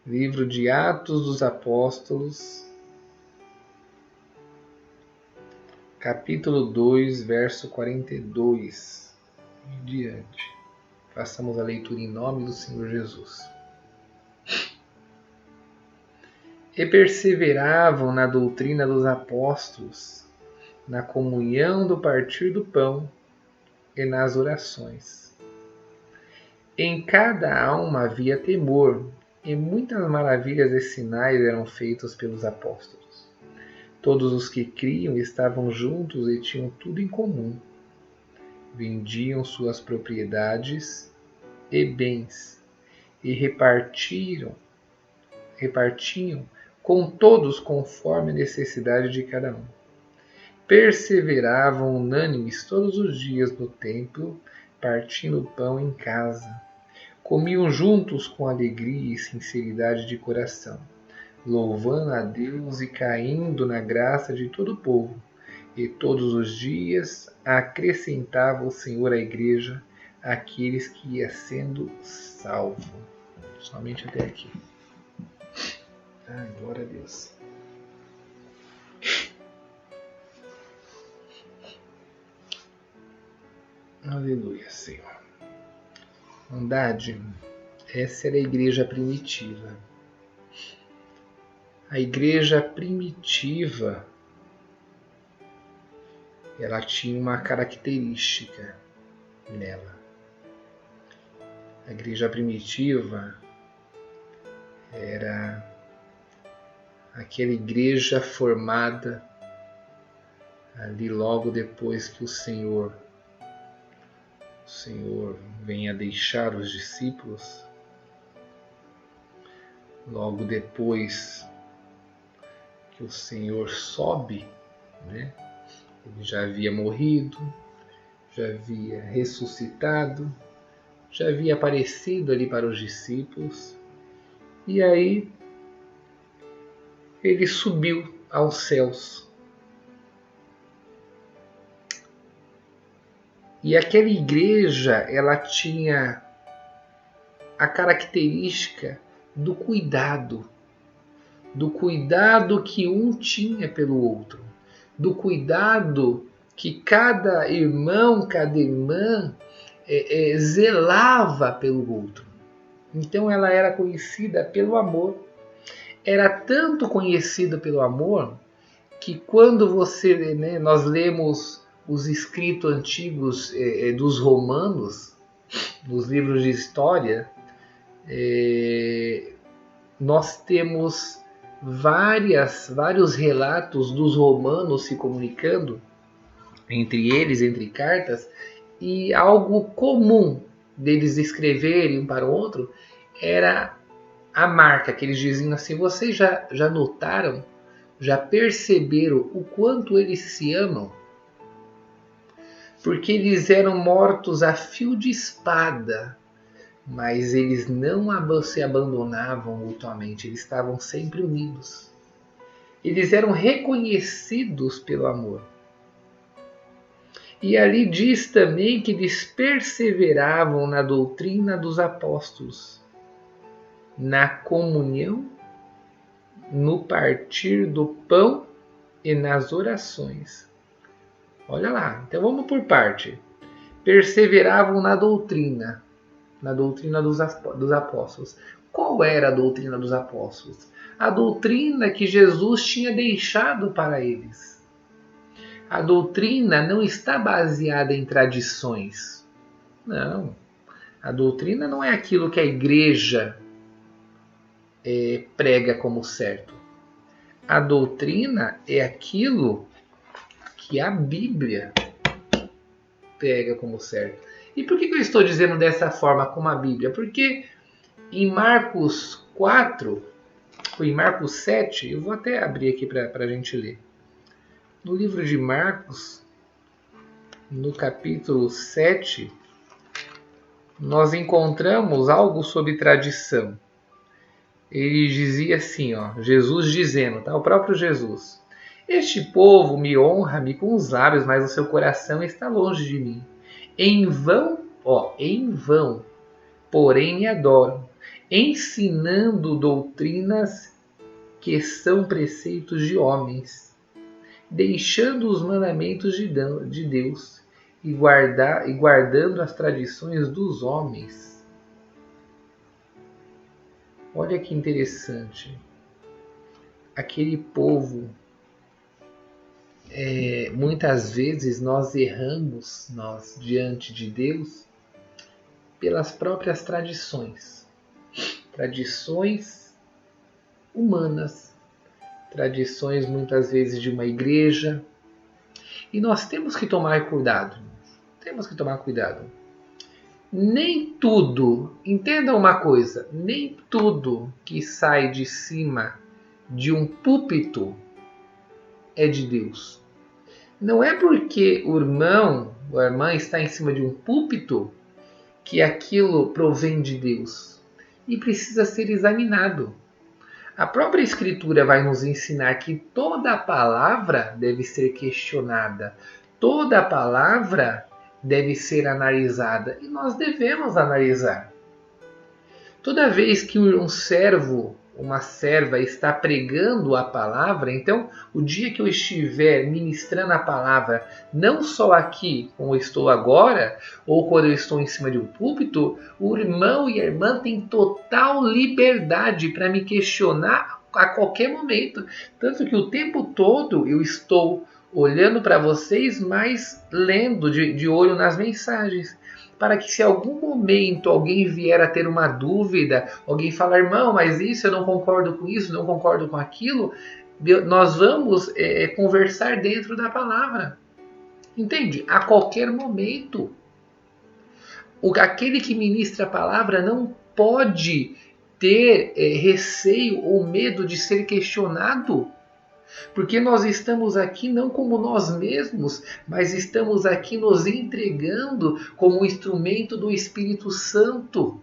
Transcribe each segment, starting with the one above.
Livro de Atos dos Apóstolos, capítulo 2, verso 42 em diante. Façamos a leitura em nome do Senhor Jesus. E perseveravam na doutrina dos apóstolos, na comunhão do partir do pão e nas orações. Em cada alma havia temor, e muitas maravilhas e sinais eram feitos pelos apóstolos. Todos os que criam estavam juntos e tinham tudo em comum. Vendiam suas propriedades e bens, e repartiam com todos conforme a necessidade de cada um. Perseveravam unânimes todos os dias no templo, partindo o pão em casa. Comiam juntos com alegria e sinceridade de coração, louvando a Deus e caindo na graça de todo o povo. E todos os dias acrescentava o Senhor à igreja aqueles que ia sendo salvo. Somente até aqui. Ai, glória a Deus. Aleluia, Senhor. Bondade, essa era a igreja primitiva. A igreja primitiva, ela tinha uma característica nela. A igreja primitiva era aquela igreja formada ali logo depois que o Senhor vem a deixar os discípulos, logo depois que o Senhor sobe, né? Ele já havia morrido, já havia ressuscitado, já havia aparecido ali para os discípulos, e aí ele subiu aos céus. E aquela igreja, ela tinha a característica do cuidado que um tinha pelo outro, do cuidado que cada irmão, cada irmã zelava pelo outro. Então ela era conhecida pelo amor. Era tanto conhecida pelo amor que quando nós lemos os escritos antigos dos romanos, nos livros de história, nós temos vários relatos dos romanos se comunicando entre eles, entre cartas, e algo comum deles escreverem um para o outro era a marca que eles diziam assim: vocês já notaram, já perceberam o quanto eles se amam? Porque eles eram mortos a fio de espada, mas eles não se abandonavam mutuamente, eles estavam sempre unidos. Eles eram reconhecidos pelo amor. E ali diz também que eles perseveravam na doutrina dos apóstolos, na comunhão, no partir do pão e nas orações. Olha lá, então vamos por parte. Perseveravam na doutrina dos apóstolos. Qual era a doutrina dos apóstolos? A doutrina que Jesus tinha deixado para eles. A doutrina não está baseada em tradições. Não. A doutrina não é aquilo que a igreja prega como certo. A doutrina é aquilo que a Bíblia prega como certo. E por que eu estou dizendo dessa forma como a Bíblia? Porque em Marcos 4, ou em Marcos 7, eu vou até abrir aqui para a gente ler. No livro de Marcos, no capítulo 7, nós encontramos algo sobre tradição. Ele dizia assim, Jesus dizendo, tá? O próprio Jesus: este povo me honra-me com os lábios, mas o seu coração está longe de mim. Em vão, porém me adoram. ensinando doutrinas que são preceitos de homens, deixando os mandamentos de Deus e guardando as tradições dos homens. Olha que interessante. Aquele povo, muitas vezes nós erramos diante de Deus pelas próprias tradições. Tradições humanas, tradições muitas vezes de uma igreja. E nós temos que tomar cuidado. Temos que tomar cuidado. Nem tudo, entenda uma coisa, nem tudo que sai de cima de um púlpito é de Deus. Não é porque o irmão ou a irmã está em cima de um púlpito que aquilo provém de Deus. E precisa ser examinado. A própria Escritura vai nos ensinar que toda palavra deve ser questionada. Toda palavra deve ser analisada. E nós devemos analisar. Toda vez que um servo, uma serva está pregando a palavra, então o dia que eu estiver ministrando a palavra, não só aqui como eu estou agora, ou quando eu estou em cima de um púlpito, o irmão e a irmã têm total liberdade para me questionar a qualquer momento. Tanto que o tempo todo eu estou olhando para vocês, mas lendo de olho nas mensagens. Para que se algum momento alguém vier a ter uma dúvida, alguém falar, irmão, mas isso eu não concordo com isso, não concordo com aquilo, nós vamos conversar dentro da palavra. Entende? A qualquer momento. Aquele que ministra a palavra não pode ter receio ou medo de ser questionado. Porque nós estamos aqui não como nós mesmos, mas estamos aqui nos entregando como instrumento do Espírito Santo.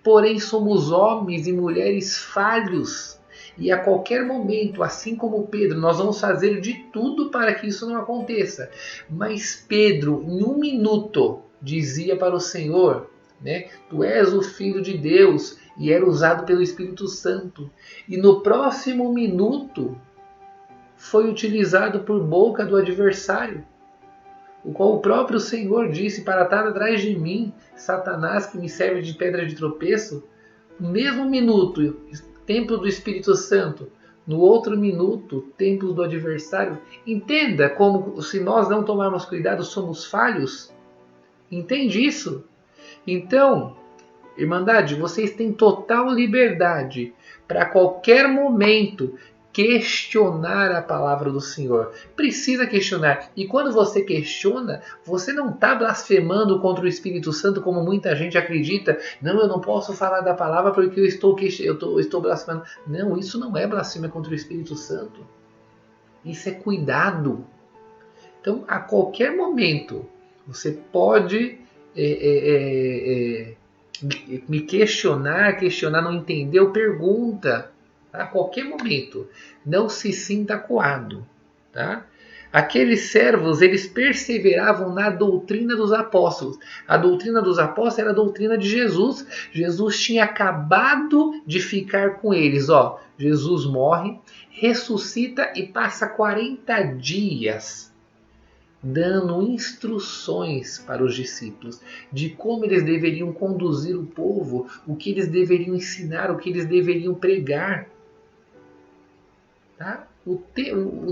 Porém, somos homens e mulheres falhos. E a qualquer momento, assim como Pedro, nós vamos fazer de tudo para que isso não aconteça. Mas Pedro, em um minuto, dizia para o Senhor, né, tu és o Filho de Deus, e era usado pelo Espírito Santo. E no próximo minuto, foi utilizado por boca do adversário, o qual o próprio Senhor disse para estar atrás de mim, Satanás, que me serve de pedra de tropeço. No mesmo minuto, templo do Espírito Santo. No outro minuto, templo do adversário. Entenda como, se nós não tomarmos cuidado, somos falhos. Entende isso? Então, Irmandade, vocês têm total liberdade para qualquer momento questionar a palavra do Senhor. Precisa questionar. E quando você questiona, você não está blasfemando contra o Espírito Santo como muita gente acredita. Não, eu não posso falar da palavra porque eu estou blasfemando. Não, isso não é blasfêmia contra o Espírito Santo. Isso é cuidado. Então, a qualquer momento, você pode me questionar, não entendeu, pergunta. A qualquer momento, não se sinta acuado, tá? Aqueles servos, eles perseveravam na doutrina dos apóstolos. A doutrina dos apóstolos era a doutrina de Jesus. Jesus tinha acabado de ficar com eles. Jesus morre, ressuscita e passa 40 dias dando instruções para os discípulos de como eles deveriam conduzir o povo, o que eles deveriam ensinar, o que eles deveriam pregar. Tá?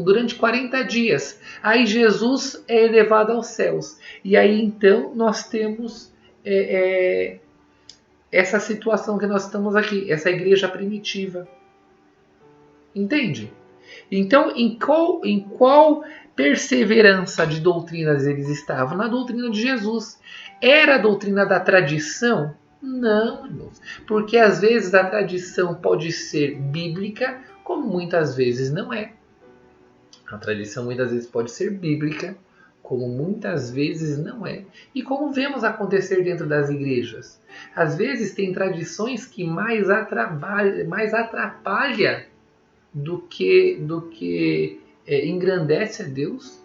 Durante 40 dias. Aí Jesus é elevado aos céus. E aí então nós temos essa situação que nós estamos aqui, essa igreja primitiva. Entende? Então, em qual perseverança de doutrinas eles estavam? Na doutrina de Jesus. Era a doutrina da tradição? Não, irmãos. Porque às vezes a tradição pode ser bíblica, como muitas vezes não é. A tradição muitas vezes pode ser bíblica, como muitas vezes não é. E como vemos acontecer dentro das igrejas. Às vezes tem tradições que mais atrapalha do que engrandece a Deus.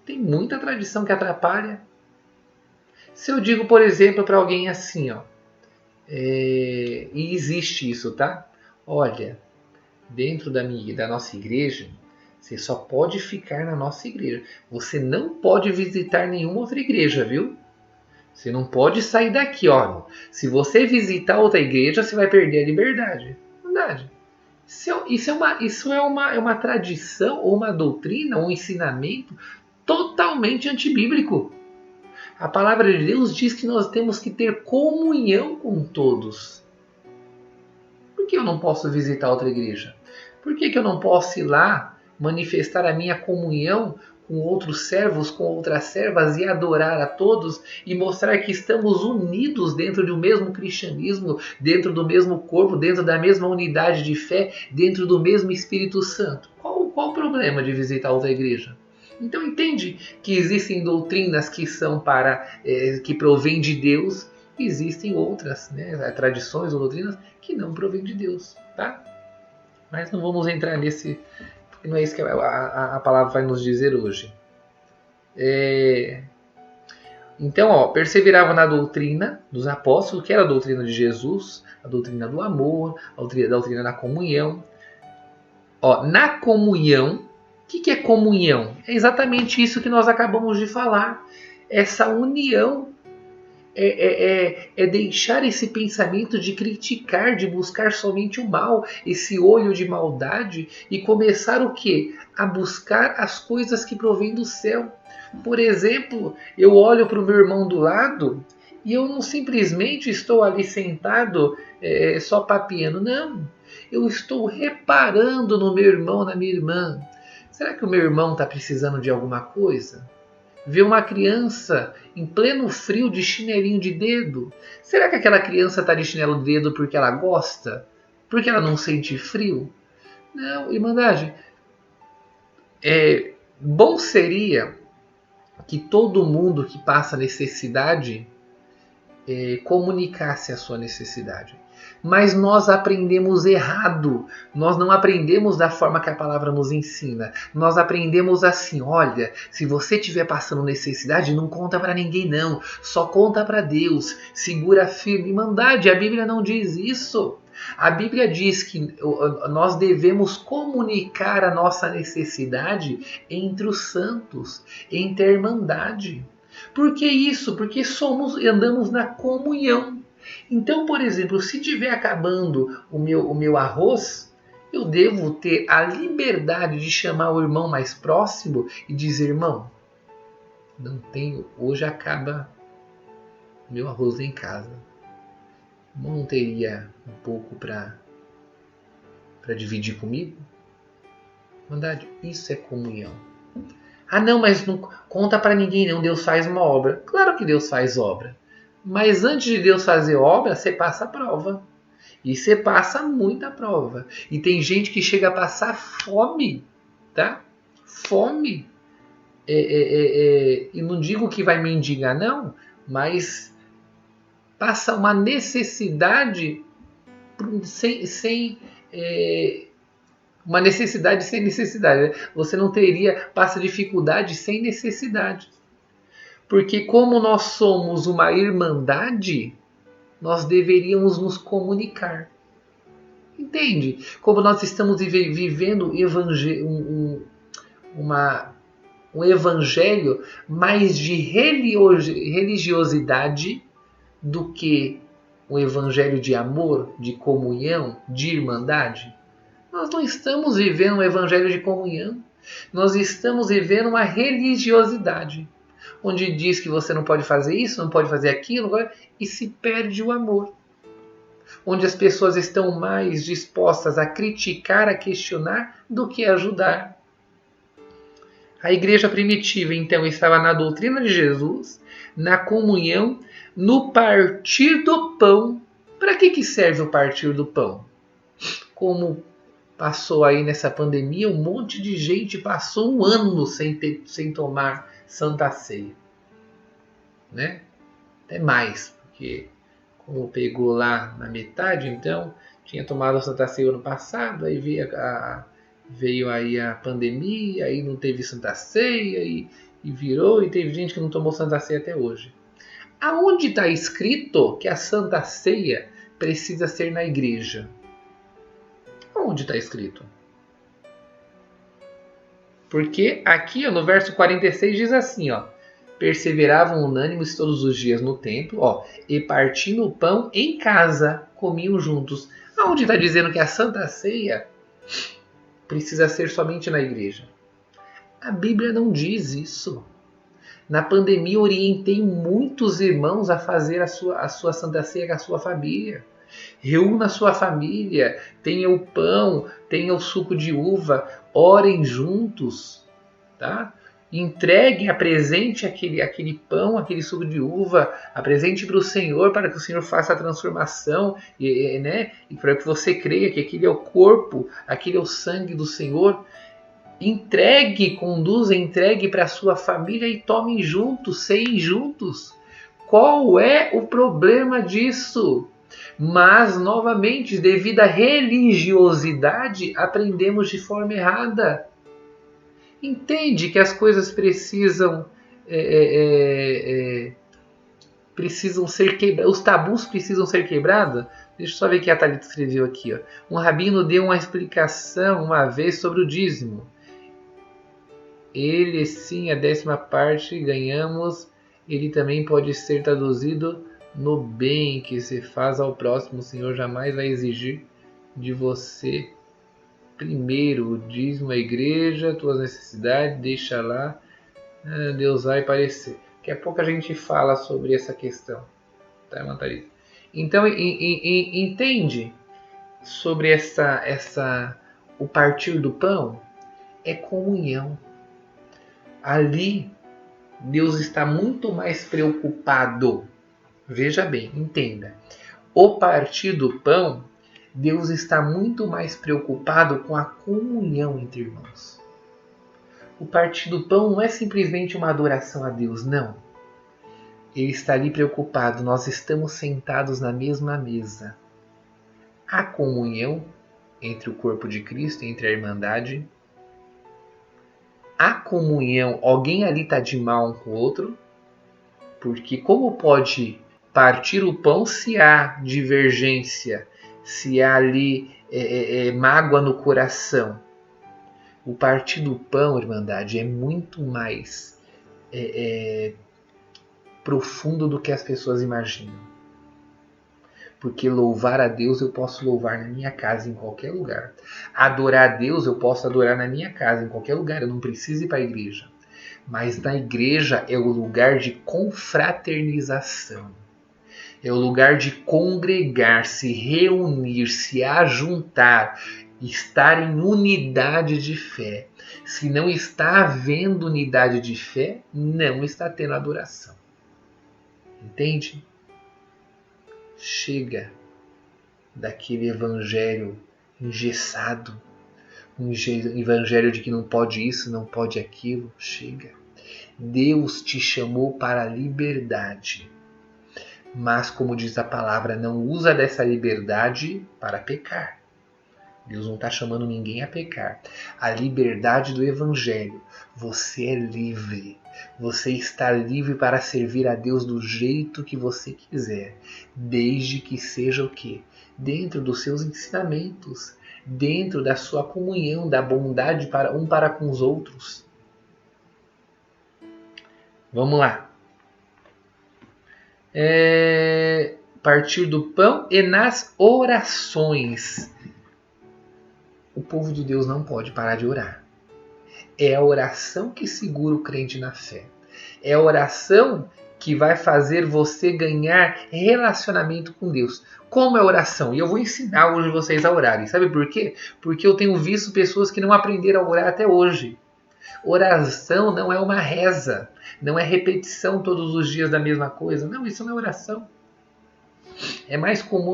Tem muita tradição que atrapalha. Se eu digo, por exemplo, para alguém assim, E existe isso, tá? Olha, dentro da nossa igreja, você só pode ficar na nossa igreja. Você não pode visitar nenhuma outra igreja, viu? Você não pode sair daqui, ó. Se você visitar outra igreja, você vai perder a liberdade. Verdade. Isso é uma tradição, ou uma doutrina, um ensinamento totalmente antibíblico. A palavra de Deus diz que nós temos que ter comunhão com todos. Por que eu não posso visitar outra igreja? Por que eu não posso ir lá manifestar a minha comunhão com outros servos, com outras servas e adorar a todos e mostrar que estamos unidos dentro do mesmo cristianismo, dentro do mesmo corpo, dentro da mesma unidade de fé, dentro do mesmo Espírito Santo? Qual o problema de visitar outra igreja? Então entende que existem doutrinas que são que provêm de Deus, e existem outras, né, tradições ou doutrinas que não provêm de Deus, tá? Mas não vamos entrar nesse, porque não é isso que a palavra vai nos dizer hoje. Então, perseveravam na doutrina dos apóstolos, que era a doutrina de Jesus, a doutrina do amor, a doutrina da comunhão. Na comunhão, o que é comunhão? É exatamente isso que nós acabamos de falar. Essa união é deixar esse pensamento de criticar, de buscar somente o mal, esse olho de maldade, e começar o quê? A buscar as coisas que provêm do céu. Por exemplo, eu olho para o meu irmão do lado e eu não simplesmente estou ali sentado só papiando, não. Eu estou reparando no meu irmão, na minha irmã. Será que o meu irmão está precisando de alguma coisa? Ver uma criança em pleno frio de chinelinho de dedo. Será que aquela criança está de chinelo de dedo porque ela gosta? Porque ela não sente frio? Não, irmandade. Bom seria que todo mundo que passa necessidade comunicasse a sua necessidade. Mas nós aprendemos errado. Nós não aprendemos da forma que a palavra nos ensina. Nós aprendemos assim: olha, se você estiver passando necessidade, não conta para ninguém não. Só conta para Deus. Segura firme. Irmandade, a Bíblia não diz isso. A Bíblia diz que nós devemos comunicar a nossa necessidade entre os santos, entre a irmandade. Por que isso? Porque andamos na comunhão. Então, por exemplo, se estiver acabando o meu arroz, eu devo ter a liberdade de chamar o irmão mais próximo e dizer: irmão, não tenho, hoje acaba meu arroz em casa. Não teria um pouco para dividir comigo? Verdade, isso é comunhão. Ah, não, mas não conta para ninguém não, Deus faz uma obra. Claro que Deus faz obra. Mas antes de Deus fazer obra, você passa a prova. E você passa muita prova. E tem gente que chega a passar fome, tá? Fome. E não digo que vai mendigar, não, mas passa uma necessidade sem uma necessidade sem necessidade. Você não passa dificuldade sem necessidade. Porque como nós somos uma irmandade, nós deveríamos nos comunicar. Entende? Como nós estamos vivendo um evangelho mais de religiosidade do que um evangelho de amor, de comunhão, de irmandade. Nós não estamos vivendo um evangelho de comunhão. Nós estamos vivendo uma religiosidade, onde diz que você não pode fazer isso, não pode fazer aquilo, e se perde o amor. Onde as pessoas estão mais dispostas a criticar, a questionar, do que a ajudar. A igreja primitiva, então, estava na doutrina de Jesus, na comunhão, no partir do pão. Para que serve o partir do pão? Como passou aí nessa pandemia, um monte de gente passou um ano sem tomar Santa Ceia, né? Até mais, porque como pegou lá na metade, então tinha tomado a Santa Ceia ano passado, aí veio aí a pandemia, aí não teve Santa Ceia e virou, e teve gente que não tomou Santa Ceia até hoje. Aonde está escrito que a Santa Ceia precisa ser na igreja. Onde está escrito? Porque aqui no verso 46 diz assim, perseveravam unânimes todos os dias no templo, e partindo o pão em casa, comiam juntos. Aonde está dizendo que a Santa Ceia precisa ser somente na igreja? A Bíblia não diz isso. Na pandemia, orientei muitos irmãos a fazer a sua Santa Ceia com a sua família. Reúna a sua família, tenha o pão, tenha o suco de uva, orem juntos, tá? Entregue, apresente aquele pão, aquele suco de uva, apresente para o Senhor, para que o Senhor faça a transformação, né? E para que você creia que aquele é o corpo, aquele é o sangue do Senhor. Entregue para a sua família e tomem juntos, ceiem juntos. Qual é o problema disso? Mas, novamente, devido à religiosidade, aprendemos de forma errada. Entende que as coisas precisam ser quebradas, os tabus precisam ser quebrados? Deixa eu só ver o que a Thalita escreveu aqui. Um rabino deu uma explicação uma vez sobre o dízimo. Ele sim, a 10ª parte ganhamos. Ele também pode ser traduzido no bem que se faz ao próximo. O Senhor jamais vai exigir de você primeiro o dízimo, a igreja, tuas necessidades, deixa lá, Deus vai aparecer. Daqui a pouco a gente fala sobre essa questão, tá, Margarida? Então, entende sobre o partir do pão? É comunhão. Ali, Deus está muito mais preocupado. Veja bem, entenda. O partir do pão, Deus está muito mais preocupado com a comunhão entre irmãos. O partir do pão não é simplesmente uma adoração a Deus, não. Ele está ali preocupado. Nós estamos sentados na mesma mesa. Há comunhão entre o corpo de Cristo, entre a Irmandade. Há comunhão, alguém ali está de mal um com o outro, porque como pode partir o pão se há divergência, se há ali mágoa no coração? O partir do pão, Irmandade, é muito mais profundo do que as pessoas imaginam. Porque louvar a Deus eu posso louvar na minha casa, em qualquer lugar. Adorar a Deus eu posso adorar na minha casa, em qualquer lugar. Eu não preciso ir para a igreja. Mas na igreja é o lugar de confraternização. É o lugar de congregar, se reunir, se ajuntar, estar em unidade de fé. Se não está havendo unidade de fé, não está tendo adoração. Entende? Chega daquele evangelho engessado, um evangelho de que não pode isso, não pode aquilo. Chega. Deus te chamou para a liberdade. Mas, como diz a palavra, não usa dessa liberdade para pecar. Deus não está chamando ninguém a pecar. A liberdade do evangelho. Você é livre. Você está livre para servir a Deus do jeito que você quiser. Desde que seja o quê? Dentro dos seus ensinamentos. Dentro da sua comunhão, da bondade para com os outros. Vamos lá. Partir do pão e nas orações. O povo de Deus não pode parar de orar. É a oração que segura o crente na fé. É a oração que vai fazer você ganhar relacionamento com Deus. Como é a oração? E eu vou ensinar hoje vocês a orarem. Sabe por quê? Porque eu tenho visto pessoas que não aprenderam a orar até hoje. Oração não é uma reza. Não é repetição todos os dias da mesma coisa. Não, isso não é oração. É mais comum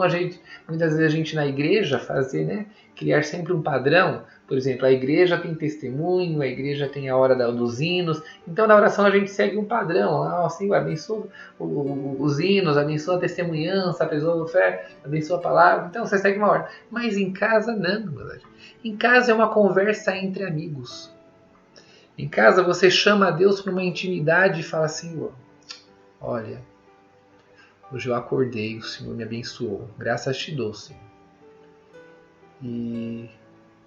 muitas vezes a gente na igreja fazer, criar sempre um padrão. Por exemplo, a igreja tem testemunho, a igreja tem a hora dos hinos. Então na oração a gente segue um padrão. Assim, abençoa os hinos, abençoa a testemunhança, abençoa a fé, abençoa a palavra. Então você segue uma ordem. Mas em casa não. Em casa é uma conversa entre amigos. Em casa você chama a Deus para uma intimidade e fala assim, olha, Hoje eu acordei, o Senhor me abençoou. Graças te dou, Senhor. E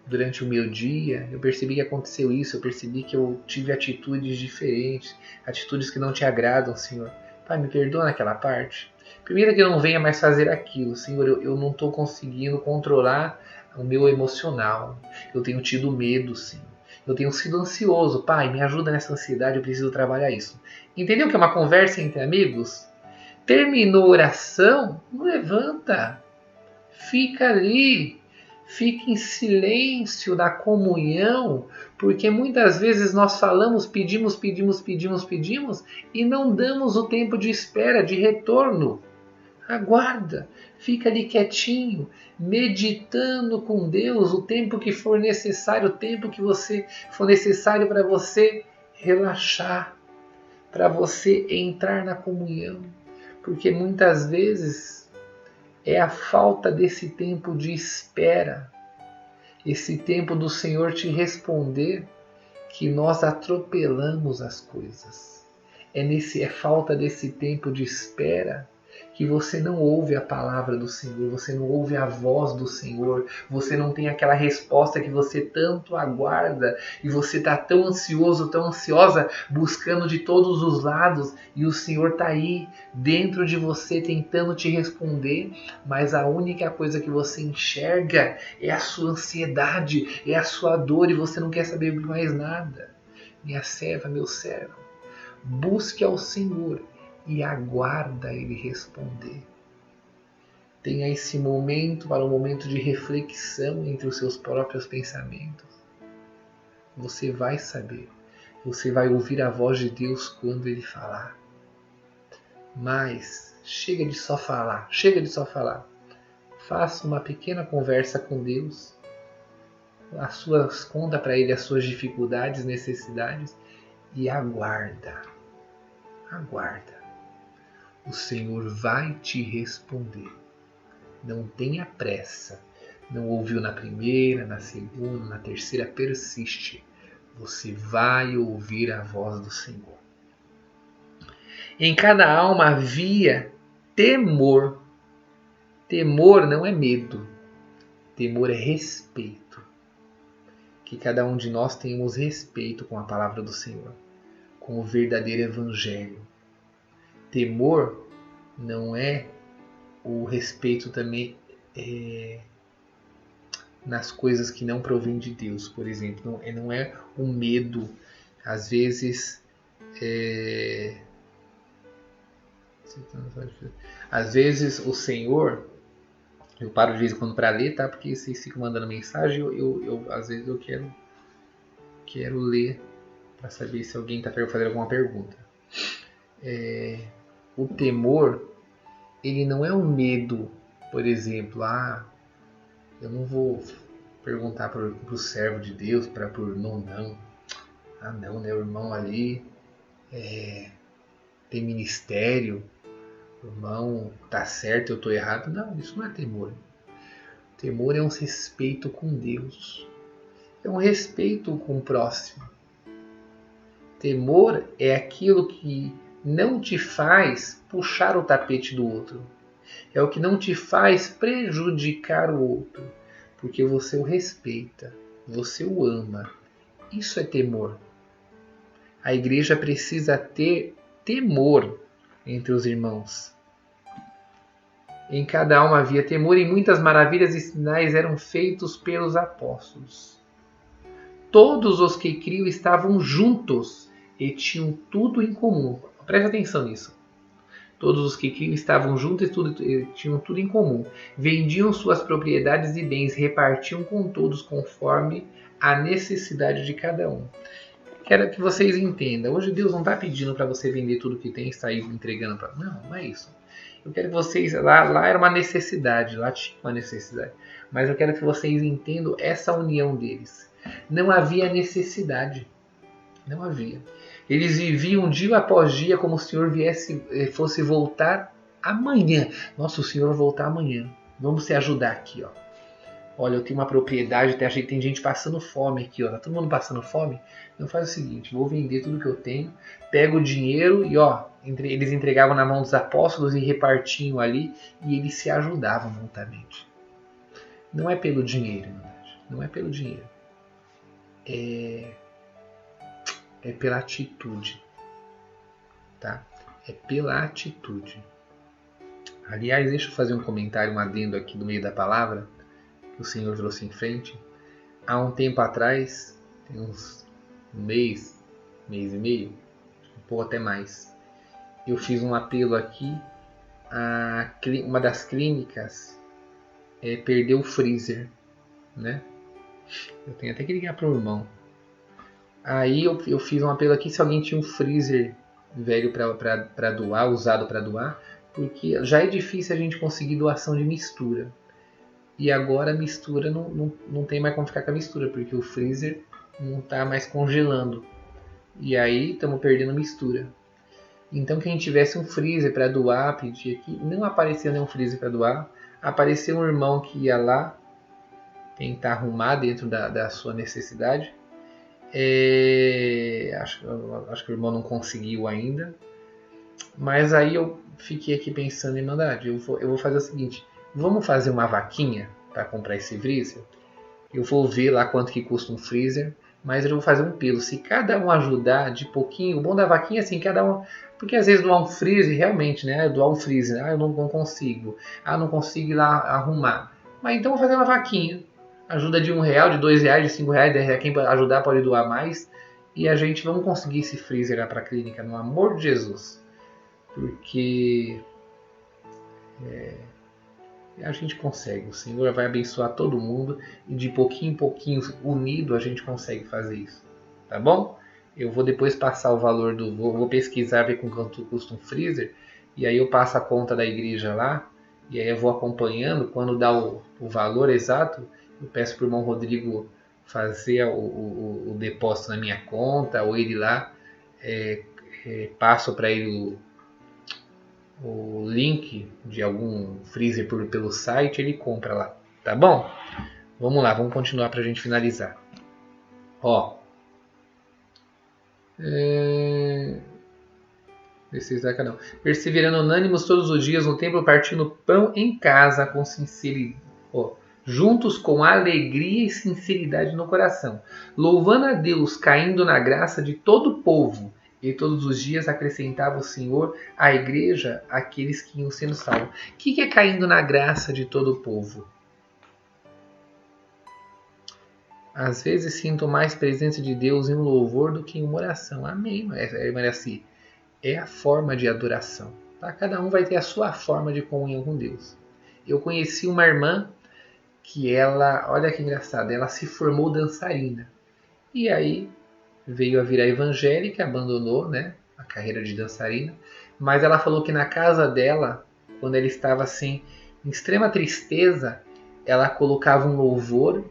durante o meu dia, eu percebi que aconteceu isso, eu percebi que eu tive atitudes diferentes, atitudes que não te agradam, Senhor. Pai, me perdoa naquela parte. Permita que eu não venha mais fazer aquilo, Senhor. Eu não estou conseguindo controlar o meu emocional. Eu tenho tido medo, Senhor. Eu tenho sido ansioso. Pai, me ajuda nessa ansiedade, eu preciso trabalhar isso. Entendeu que é uma conversa entre amigos? Terminou a oração, não levanta. Fica ali. Fique em silêncio da comunhão, porque muitas vezes nós falamos, pedimos e não damos o tempo de espera, de retorno. Aguarda, fica ali quietinho, meditando com Deus o tempo que for necessário, o tempo que for necessário para você relaxar, para você entrar na comunhão, porque muitas vezes é a falta desse tempo de espera, esse tempo do Senhor te responder, que nós atropelamos as coisas. É falta desse tempo de espera que você não ouve a palavra do Senhor, você não ouve a voz do Senhor, você não tem aquela resposta que você tanto aguarda e você está tão ansioso, tão ansiosa, buscando de todos os lados e o Senhor está aí dentro de você tentando te responder, mas a única coisa que você enxerga é a sua ansiedade, é a sua dor e você não quer saber mais nada. Minha serva, meu servo, busque ao Senhor e aguarda Ele responder. Tenha esse momento para um momento de reflexão entre os seus próprios pensamentos. Você vai saber, você vai ouvir a voz de Deus quando Ele falar. Mas chega de só falar, Faça uma pequena conversa com Deus. Conta para Ele as suas dificuldades, necessidades e aguarda. O Senhor vai te responder. Não tenha pressa. Não ouviu na primeira, na segunda, na terceira, persiste. Você vai ouvir a voz do Senhor. Em cada alma havia temor. Temor não é medo. Temor é respeito. Que cada um de nós tenhamos respeito com a palavra do Senhor, com o verdadeiro evangelho. Temor não é o respeito também nas coisas que não provêm de Deus, por exemplo. Não é o medo. Às vezes, o Senhor, eu paro de vez em quando para ler, tá? Porque vocês ficam mandando mensagem, às vezes eu quero ler para saber se alguém está fazendo alguma pergunta. O temor, ele não é um medo, por exemplo, eu não vou perguntar para o servo de Deus, não. Não, né? O irmão ali tem ministério, o irmão tá certo, eu tô errado. Não, isso não é temor. Temor é um respeito com Deus, é um respeito com o próximo. Temor é aquilo que não te faz puxar o tapete do outro. É o que não te faz prejudicar o outro. Porque você o respeita, você o ama. Isso é temor. A igreja precisa ter temor entre os irmãos. Em cada alma havia temor e muitas maravilhas e sinais eram feitos pelos apóstolos. Todos os que criam estavam juntos e tinham tudo em comum. Preste atenção nisso. Todos os que criam estavam juntos e tinham tudo em comum. Vendiam suas propriedades e bens, repartiam com todos conforme a necessidade de cada um. Quero que vocês entendam. Hoje Deus não está pedindo para você vender tudo que tem e sair entregando para... Não é isso. Eu quero que vocês... Lá era uma necessidade, lá tinha uma necessidade. Mas eu quero que vocês entendam essa união deles. Não havia necessidade. Não havia. Eles viviam dia após dia como se o Senhor fosse voltar amanhã. Nossa, o Senhor vai voltar amanhã. Vamos se ajudar aqui, ó. Olha, eu tenho uma propriedade, tem gente passando fome aqui, ó. Tá todo mundo passando fome? Então faz o seguinte, vou vender tudo que eu tenho, pego o dinheiro e ó, eles entregavam na mão dos apóstolos e repartiam ali e eles se ajudavam mutuamente. Não é pelo dinheiro, verdade. Não é pelo dinheiro. É pela atitude, tá? É pela atitude. Aliás, deixa eu fazer um comentário, um adendo aqui do meio da palavra que o Senhor trouxe em frente. Há um tempo atrás, tem uns mês e meio, um pouco até mais, eu fiz um apelo aqui. Uma das clínicas perdeu o freezer, né? Eu tenho até que ligar para o irmão. Aí eu fiz um apelo aqui se alguém tinha um freezer velho para doar, usado para doar, porque já é difícil a gente conseguir doação de mistura. E agora a mistura não tem mais como ficar com a mistura, porque o freezer não está mais congelando. E aí estamos perdendo mistura. Então quem tivesse um freezer para doar, pedir aqui, não apareceu nenhum freezer para doar. Apareceu um irmão que ia lá tentar arrumar dentro da sua necessidade. Acho que o irmão não conseguiu ainda. Mas aí eu fiquei aqui pensando em Irmandade. Eu vou fazer o seguinte. Vamos fazer uma vaquinha para comprar esse freezer? Eu vou ver lá quanto que custa um freezer. Mas eu vou fazer um pelo. Se cada um ajudar de pouquinho. O bom da vaquinha é assim, cada um... Porque às vezes doar um freezer, realmente, né? Doar um freezer. Eu não consigo. Não consigo ir lá arrumar. Mas então eu vou fazer uma vaquinha. Ajuda de R$1, de R$2, de R$5, de R$10. Quem ajudar pode doar mais. E a gente vamos conseguir esse freezer lá para a clínica, no amor de Jesus. Porque a gente consegue. O Senhor vai abençoar todo mundo. E de pouquinho em pouquinho, unido, a gente consegue fazer isso. Tá bom? Eu vou depois passar o valor do... Vou pesquisar, ver com quanto custa um freezer. E aí eu passo a conta da igreja lá. E aí eu vou acompanhando. Quando dá o valor exato, eu peço para o irmão Rodrigo fazer o depósito na minha conta. Ou ele lá, passo para ele o link de algum freezer pelo site. Ele compra lá. Tá bom? Vamos lá, vamos continuar para a gente finalizar. Ó. Perseverando unânimes todos os dias no templo, partindo pão em casa com sinceridade, juntos com alegria e sinceridade no coração, louvando a Deus, caindo na graça de todo o povo. E todos os dias acrescentava o Senhor à igreja aqueles que iam sendo salvos. O que é caindo na graça de todo o povo? Às vezes sinto mais presença de Deus em um louvor do que em uma oração. Amém, Maraci. É a forma de adoração. Tá? Cada um vai ter a sua forma de comunhão com Deus. Eu conheci uma irmã que ela, olha que engraçado, ela se formou dançarina. E aí veio a virar evangélica, abandonou, né, a carreira de dançarina. Mas ela falou que na casa dela, quando ela estava assim, em extrema tristeza, ela colocava um louvor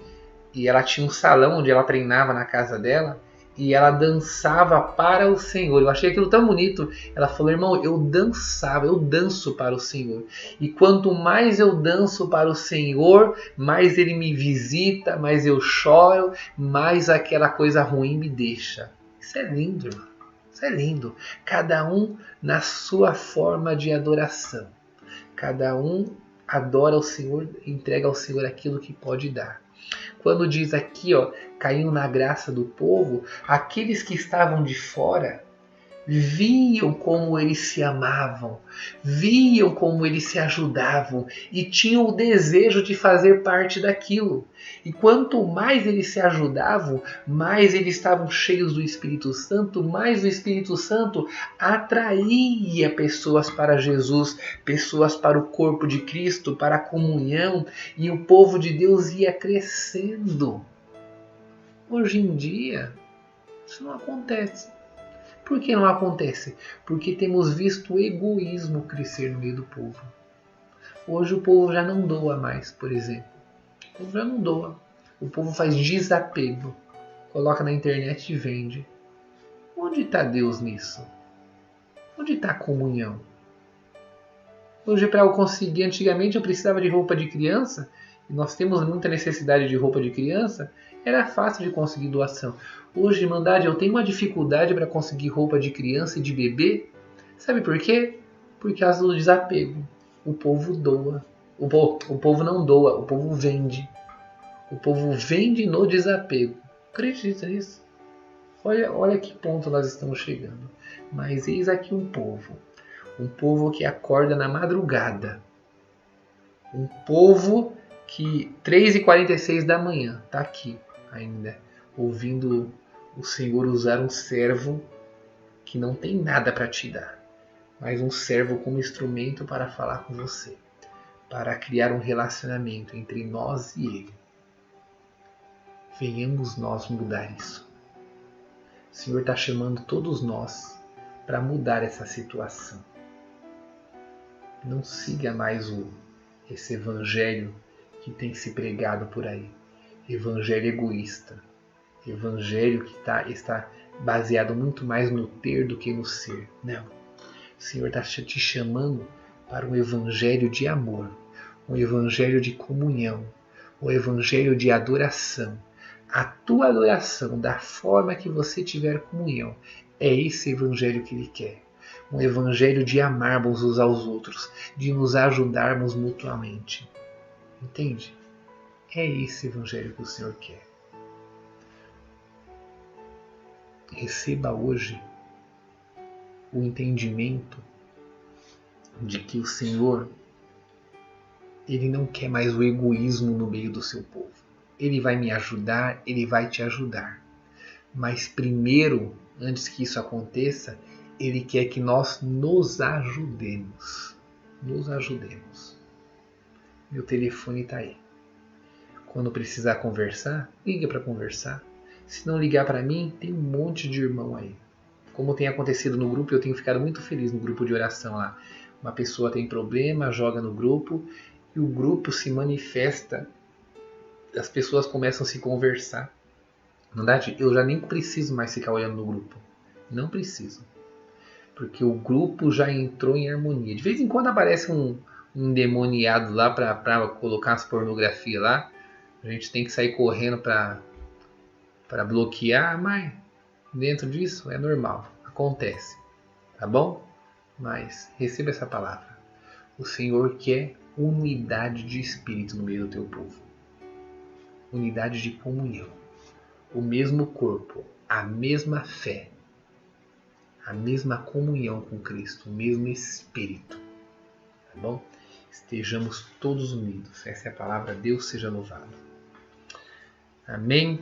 e ela tinha um salão onde ela treinava na casa dela. E ela dançava para o Senhor. Eu achei aquilo tão bonito. Ela falou, irmão, eu danço para o Senhor. E quanto mais eu danço para o Senhor, mais Ele me visita, mais eu choro, mais aquela coisa ruim me deixa. Isso é lindo, irmão. Isso é lindo. Cada um na sua forma de adoração. Cada um adora o Senhor, entrega ao Senhor aquilo que pode dar. Quando diz aqui, caindo na graça do povo, aqueles que estavam de fora viam como eles se amavam, viam como eles se ajudavam e tinham o desejo de fazer parte daquilo. E quanto mais eles se ajudavam, mais eles estavam cheios do Espírito Santo, mais o Espírito Santo atraía pessoas para Jesus, pessoas para o corpo de Cristo, para a comunhão, e o povo de Deus ia crescendo. Hoje em dia, isso não acontece. Por que não acontece? Porque temos visto o egoísmo crescer no meio do povo. Hoje o povo já não doa mais, por exemplo. O povo já não doa. O povo faz desapego. Coloca na internet e vende. Onde está Deus nisso? Onde está a comunhão? Hoje, para eu conseguir, antigamente eu precisava de roupa de criança e nós temos muita necessidade de roupa de criança, era fácil de conseguir doação. Hoje, Irmandade, eu tenho uma dificuldade para conseguir roupa de criança e de bebê. Sabe por quê? Por causa do desapego. O povo doa. O povo não doa, o povo vende. O povo vende no desapego. Acredita nisso? Olha que ponto nós estamos chegando. Mas eis aqui um povo que acorda na madrugada, um povo que 3h46 da manhã está aqui ainda, ouvindo o Senhor usar um servo que não tem nada para te dar, mas um servo como instrumento para falar com você, para criar um relacionamento entre nós e Ele. Venhamos nós mudar isso. O Senhor está chamando todos nós para mudar essa situação. Não siga mais esse evangelho que tem se pregado por aí. Evangelho egoísta. Evangelho que está baseado muito mais no ter do que no ser. Não. O Senhor está te chamando para um evangelho de amor, um evangelho de comunhão, um evangelho de adoração. A tua adoração, da forma que você tiver comunhão, é esse evangelho que Ele quer. Um evangelho de amarmos uns aos outros, de nos ajudarmos mutuamente. Entende? É esse evangelho que o Senhor quer. Receba hoje o entendimento de que o Senhor, Ele não quer mais o egoísmo no meio do seu povo. Ele vai me ajudar, Ele vai te ajudar. Mas primeiro, antes que isso aconteça, Ele quer que nós nos ajudemos. Nos ajudemos. Meu telefone está aí. Quando precisar conversar, liga para conversar. Se não ligar para mim, tem um monte de irmão aí. Como tem acontecido no grupo, eu tenho ficado muito feliz no grupo de oração lá. Uma pessoa tem problema, joga no grupo e o grupo se manifesta. As pessoas começam a se conversar. Na verdade, eu já nem preciso mais ficar olhando no grupo. Não preciso. Porque o grupo já entrou em harmonia. De vez em quando aparece um endemoniado lá para colocar as pornografias lá. A gente tem que sair correndo para bloquear, mas dentro disso é normal. Acontece. Tá bom? Mas receba essa palavra. O Senhor quer unidade de espírito no meio do teu povo. Unidade de comunhão. O mesmo corpo, a mesma fé, a mesma comunhão com Cristo, o mesmo Espírito. Tá bom? Estejamos todos unidos. Essa é a palavra. Deus seja louvado. Amém?